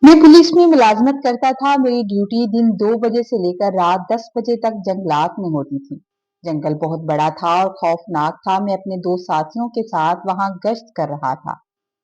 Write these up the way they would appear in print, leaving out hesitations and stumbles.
मैं पुलिस में मुलाजमत करता था। मेरी ड्यूटी दिन 2 बजे से लेकर रात 10 बजे तक जंगलात में होती थी। जंगल बहुत बड़ा था और खौफनाक था। मैं अपने दो साथियों के साथ वहां गश्त कर रहा था।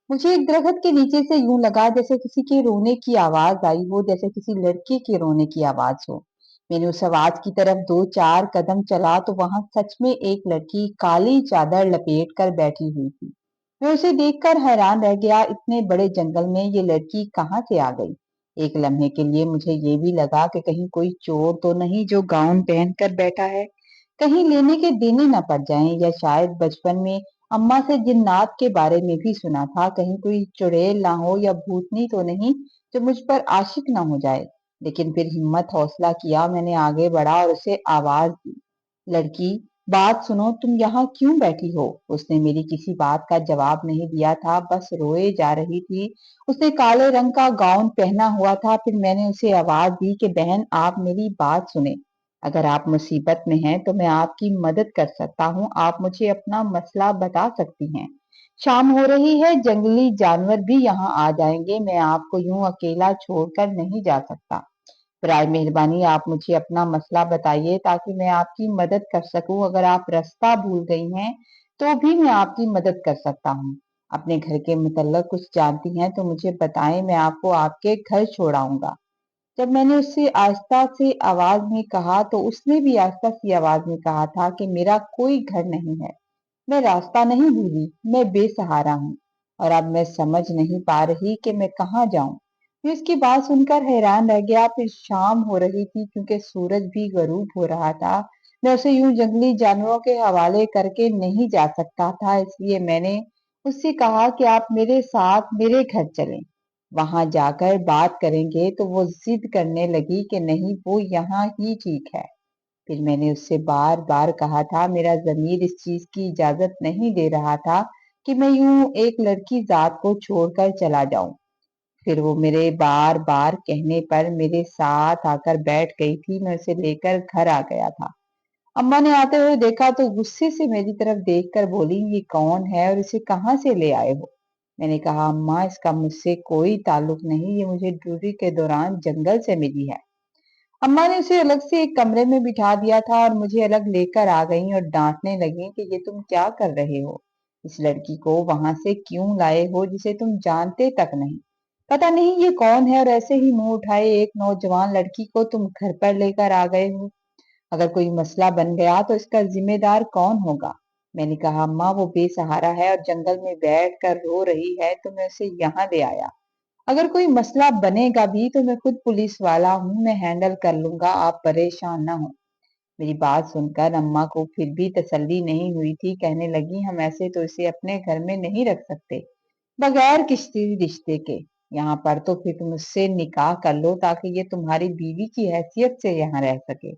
मुझे एक दरख्त के नीचे से यूं लगा जैसे किसी के रोने की आवाज आई हो, जैसे किसी लड़के के रोने की आवाज हो। मैंने उस आवाज की तरफ 2-4 कदम चला तो वहां सच में एक लड़की काली चादर लपेट कर बैठी हुई थी। मैं उसे देखकर हैरान रह गया। इतने बड़े जंगल में ये लड़की कहाँ से आ गई? एक लम्हे के लिए मुझे ये भी लगा कि कहीं कोई चोर तो नहीं जो गाउन पहनकर बैठा है। कहीं लेने के देने न पड़ जाएं, या शायद बचपन में अम्मा से जिन्नात के बारे में भी सुना था। कहीं कोई चुड़ैल ना हो या भूतनी तो नहीं जो मुझ पर आशिक ना हो जाए। लेकिन फिर हिम्मत हौसला किया, मैंने आगे बढ़ा और उसे आवाज दी। लड़की, बात सुनो, तुम यहाँ क्यों बैठी हो? उसने मेरी किसी बात का जवाब नहीं दिया था, बस रोए जा रही थी। उसने काले रंग का गाउन पहना हुआ था। फिर मैंने उसे आवाज दी कि बहन, आप मेरी बात सुने। अगर आप मुसीबत में हैं तो मैं आपकी मदद कर सकता हूँ। आप मुझे अपना मसला बता सकती हैं। शाम हो रही है, जंगली जानवर भी यहाँ आ जाएंगे। मैं आपको यूं अकेला छोड़कर नहीं जा सकता। बराए मेहरबानी आप मुझे अपना मसला बताइए ताकि मैं आपकी मदद कर सकूं। अगर आप रास्ता भूल गई हैं तो भी मैं आपकी मदद कर सकता हूँ। अपने घर के मुतल्लक कुछ जानती हैं तो मुझे बताएं, मैं आपको आपके घर छोड़ाऊंगा। जब मैंने उससे आहिस्ता से आवाज में कहा तो उसने भी आहिस्ता सी आवाज में कहा था कि मेरा कोई घर नहीं है। मैं रास्ता नहीं भूली, मैं बेसहारा हूँ और अब मैं समझ नहीं पा रही कि मैं कहाँ जाऊं। मैं उसकी बात सुनकर हैरान रह गया। फिर शाम हो रही थी, क्योंकि सूरज भी गरूब हो रहा था। मैं उसे यूं जंगली जानवरों के हवाले करके नहीं जा सकता था, इसलिए मैंने उससे कहा कि आप मेरे साथ मेरे घर चलें, वहां जाकर बात करेंगे। तो वो जिद करने लगी कि नहीं, वो यहाँ ही ठीक है। फिर मैंने उससे बार बार कहा था, मेरा ज़मीर इस चीज की इजाजत नहीं दे रहा था कि मैं यूं एक लड़की जात को छोड़कर चला जाऊं। फिर वो मेरे बार बार कहने पर मेरे साथ आकर बैठ गई थी। मैं उसे लेकर घर आ गया था। अम्मा ने आते हुए देखा तो गुस्से से मेरी तरफ देखकर बोली, ये कौन है और इसे कहाँ से ले आए हो? मैंने कहा, अम्मा, इसका मुझसे कोई ताल्लुक नहीं, ये मुझे ड्यूटी के दौरान जंगल से मिली है। अम्मा ने उसे अलग से एक कमरे में बिठा दिया था और मुझे अलग लेकर आ गई और डांटने लगी कि ये तुम क्या कर रहे हो? इस लड़की को वहां से क्यों लाए हो जिसे तुम जानते तक नहीं? पता नहीं ये कौन है और ऐसे ही मुंह उठाए एक नौजवान लड़की को तुम घर पर लेकर आ गए हो। अगर कोई मसला बन गया तो इसका जिम्मेदार कौन होगा? मैंने कहा, अम्मा, वो बेसहारा है और जंगल में बैठ कर रो रही है, तो मैं उसे यहाँ ले आया। अगर कोई मसला बनेगा भी तो मैं खुद पुलिस वाला हूँ, मैं हैंडल कर लूंगा, आप परेशान ना हो। मेरी बात सुनकर अम्मा को फिर भी तसल्ली नहीं हुई थी। कहने लगी, हम ऐसे तो इसे अपने घर में नहीं रख सकते बगैर किसी रिश्ते के। यहाँ पर तो फिर तुम उससे निकाह कर लो ताकि ये तुम्हारी बीवी की हैसियत से यहाँ रह सके।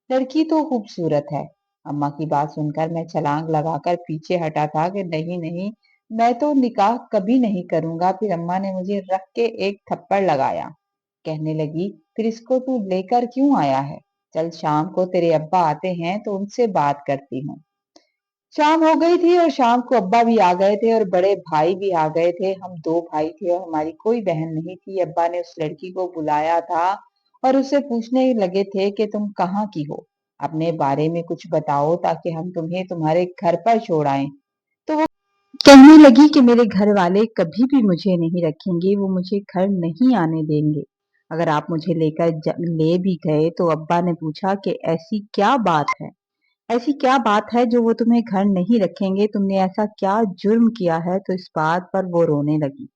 लड़की तो खूबसूरत है। अम्मा की बात सुनकर मैं छलांग लगाकर पीछे हटा था कि नहीं नहीं, मैं तो निकाह कभी नहीं करूंगा। फिर अम्मा ने मुझे रख के एक थप्पड़ लगाया। कहने लगी, फिर इसको तू लेकर क्यों आया है? चल, शाम को तेरे अब्बा आते हैं तो उनसे बात करती हूँ। शाम हो गई थी और शाम को अब्बा भी आ गए थे और बड़े भाई भी आ गए थे। हम दो भाई थे और हमारी कोई बहन नहीं थी। अब्बा ने उस लड़की को बुलाया था और उससे पूछने लगे थे कि तुम कहाँ की हो, अपने बारे में कुछ बताओ ताकि हम तुम्हें तुम्हारे घर पर छोड़ आए। तो वो कहने लगी कि मेरे घर वाले कभी भी मुझे नहीं रखेंगे, वो मुझे घर नहीं आने देंगे। अगर आप मुझे ले भी गए तो अब्बा ने पूछा कि ऐसी क्या बात है जो वो तुम्हें घर नहीं रखेंगे? तुमने ऐसा क्या जुर्म किया है? तो इस बात पर वो रोने लगी।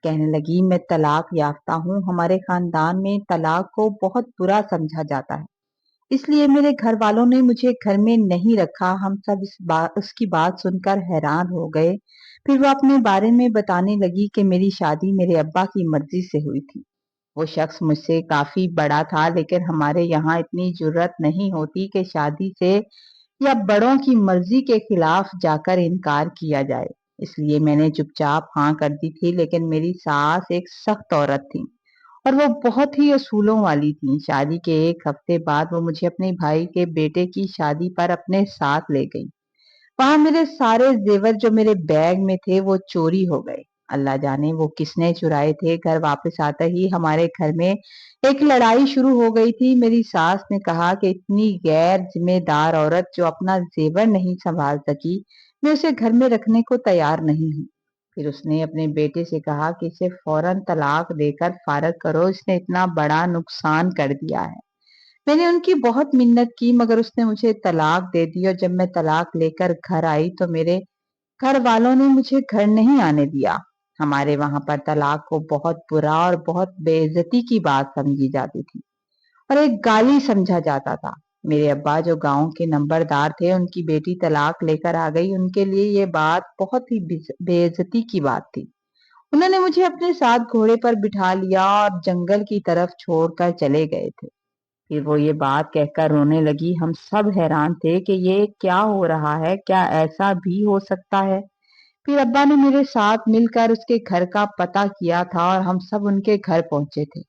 कहने लगी, मैं तलाक याफ्ता हूँ, हमारे खानदान में तलाक को बहुत बुरा समझा जाता है, इसलिए मेरे घर वालों ने मुझे घर में नहीं रखा। हम सब उसकी बात सुनकर हैरान हो गए। फिर वो अपने बारे में बताने लगी कि मेरी शादी मेरे अब्बा की मर्जी से हुई थी। वो शख्स मुझसे काफी बड़ा था, लेकिन हमारे यहाँ इतनी जुर्रत नहीं होती कि शादी से या बड़ों की मर्जी के खिलाफ जाकर इनकार किया जाए। इसलिए मैंने चुपचाप हाँ कर दी थी। लेकिन मेरी सास एक सख्त औरत थी और वो बहुत ही असूलों वाली थी। शादी के एक हफ्ते बाद वो मुझे अपने भाई के बेटे की शादी पर अपने साथ ले गई। वहां मेरे सारे जेवर जो मेरे बैग में थे वो चोरी हो गए। अल्लाह जाने वो किसने चुराए थे। घर वापस आते ही हमारे घर में एक लड़ाई शुरू हो गई थी। मेरी सास ने कहा कि इतनी गैर जिम्मेदार औरत जो अपना जेवर नहीं संभाल सकी, मैं उसे घर में रखने को तैयार नहीं हूँ। फिर उसने अपने बेटे से कहा कि इसे फौरन तलाक देकर फारग करो, इसने इतना बड़ा नुकसान कर दिया है। मैंने उनकी बहुत मिन्नत की मगर उसने मुझे तलाक दे दी, और जब मैं तलाक लेकर घर आई तो मेरे घर वालों ने मुझे घर नहीं आने दिया। हमारे वहां पर तलाक को बहुत बुरा और बहुत बेइज्जती की बात समझी जाती थी और एक गाली समझा जाता था। मेरे अब्बा जो गांव के नंबरदार थे, उनकी बेटी तलाक लेकर आ गई, उनके लिए ये बात बहुत ही बेइज्जती की बात थी। उन्होंने मुझे अपने साथ घोड़े पर बिठा लिया और जंगल की तरफ छोड़कर चले गए थे। फिर वो ये बात कहकर रोने लगी। हम सब हैरान थे कि ये क्या हो रहा है, क्या ऐसा भी हो सकता है। फिर अब्बा ने मेरे साथ मिलकर उसके घर का पता किया था और हम सब उनके घर पहुंचे थे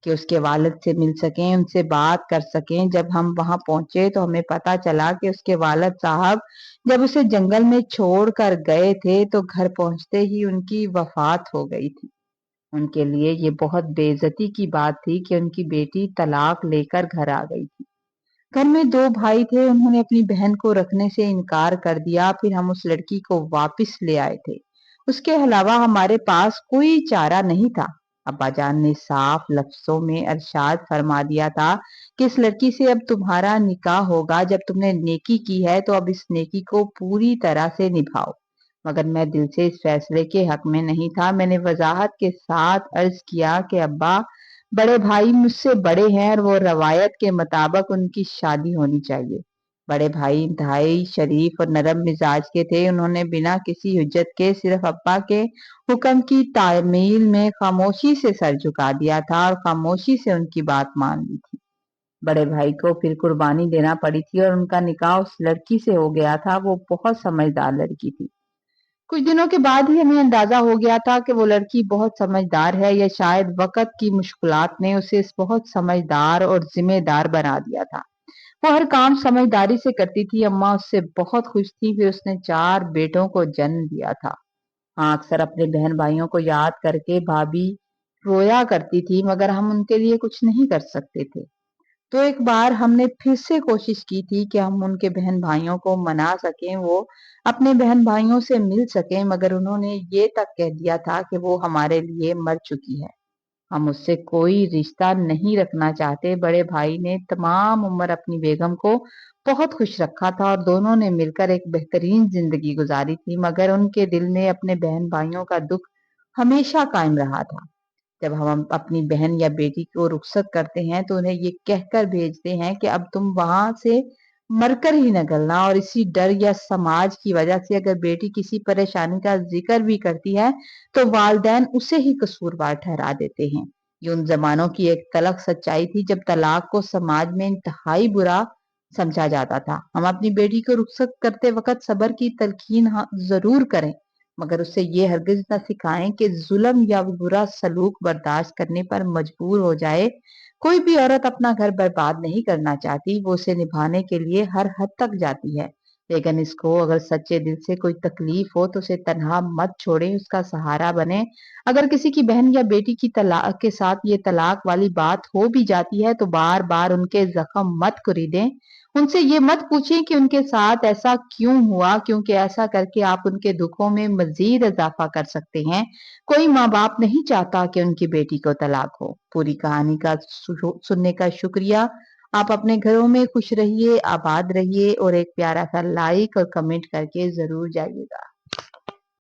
कि उसके वालिद से मिल सकें, उनसे बात कर सकें। जब हम वहां पहुंचे तो हमें पता चला कि उसके वालिद साहब जब उसे जंगल में छोड़ कर गए थे तो घर पहुंचते ही उनकी वफात हो गई थी। उनके लिए ये बहुत बेइज्जती की बात थी कि उनकी बेटी तलाक लेकर घर आ गई थी। घर में दो भाई थे, उन्होंने अपनी बहन को रखने से इनकार कर दिया। फिर हम उस लड़की को वापस ले आए थे। उसके अलावा हमारे पास कोई चारा नहीं था। अब्बाजान ने साफ लफ्जों में अरशाद फरमा दिया था कि इस लड़की से अब तुम्हारा निकाह होगा। जब तुमने नेकी की है तो अब इस नेकी को पूरी तरह से निभाओ। मगर मैं दिल से इस फैसले के हक में नहीं था। मैंने वजाहत के साथ अर्ज किया कि अब्बा, बड़े भाई मुझसे बड़े हैं और वो रवायत के मुताबिक उनकी शादी होनी चाहिए। बड़े भाई इंतहाई शरीफ और नरम मिजाज के थे। उन्होंने बिना किसी हुज्जत के सिर्फ अब्बा के हुक्म की तामील में खामोशी से सर झुका दिया था और खामोशी से उनकी बात मान ली थी। बड़े भाई को फिर कुर्बानी देना पड़ी थी और उनका निकाह उस लड़की से हो गया था। वो बहुत समझदार लड़की थी। कुछ दिनों के बाद ही हमें अंदाजा हो गया था कि वो लड़की बहुत समझदार है, या शायद वक्त की मुश्किलात ने उसे बहुत समझदार और जिम्मेदार बना दिया था। वो हर काम समझदारी से करती थी। अम्मा उससे बहुत खुश थी। फिर उसने 4 बेटों को जन्म दिया था। हाँ, अक्सर अपने बहन भाइयों को याद करके भाभी रोया करती थी, मगर हम उनके लिए कुछ नहीं कर सकते थे। तो एक बार हमने फिर से कोशिश की थी कि हम उनके बहन भाइयों को मना सकें, वो अपने बहन भाइयों से मिल सकें, मगर उन्होंने ये तक कह दिया था कि वो हमारे लिए मर चुकी है, हम उससे कोई रिश्ता नहीं रखना चाहते। बड़े भाई ने तमाम उम्र अपनी बेगम को बहुत खुश रखा था और दोनों ने मिलकर एक बेहतरीन जिंदगी गुजारी थी, मगर उनके दिल में अपने बहन भाइयों का दुख हमेशा कायम रहा था। जब हम अपनी बहन या बेटी को रुखसत करते हैं तो उन्हें ये कहकर भेजते हैं कि अब तुम वहां से मरकर ही निकलना, और इसी डर या समाज की वजह से अगर बेटी किसी परेशानी का जिक्र भी करती है तो वालिदैन उसे ही कसूरवार ठहरा देते हैं। ये उन जमानों की एक तलख सच्चाई थी जब तलाक को समाज में इंतहाई बुरा समझा जाता था। हम अपनी बेटी को रुखसत करते वक्त सब्र की तलकीन जरूर करें, मगर उसे ये हरगिज न सिखाएं कि जुल्म या बुरा सलूक बर्दाश्त करने पर मजबूर हो जाए। कोई भी औरत अपना घर बर्बाद नहीं करना चाहती, वो उसे निभाने के लिए हर हद तक जाती है। लेकिन इसको अगर सच्चे दिल से कोई तकलीफ हो तो उसे तन्हा मत छोड़ें, उसका सहारा बने। अगर किसी की बहन या बेटी की तलाक के साथ ये तलाक वाली बात हो भी जाती है तो बार बार उनके जख्म मत कुरीदें। उनसे ये मत पूछें कि उनके साथ ऐसा क्यों हुआ, क्योंकि ऐसा करके आप उनके दुखों में मजीद इजाफा कर सकते हैं। कोई माँ बाप नहीं चाहता कि उनकी बेटी को तलाक हो। पूरी कहानी का सुनने का शुक्रिया। आप अपने घरों में खुश रहिए, आबाद रहिए और एक प्यारा सा लाइक और कमेंट करके जरूर जाइएगा।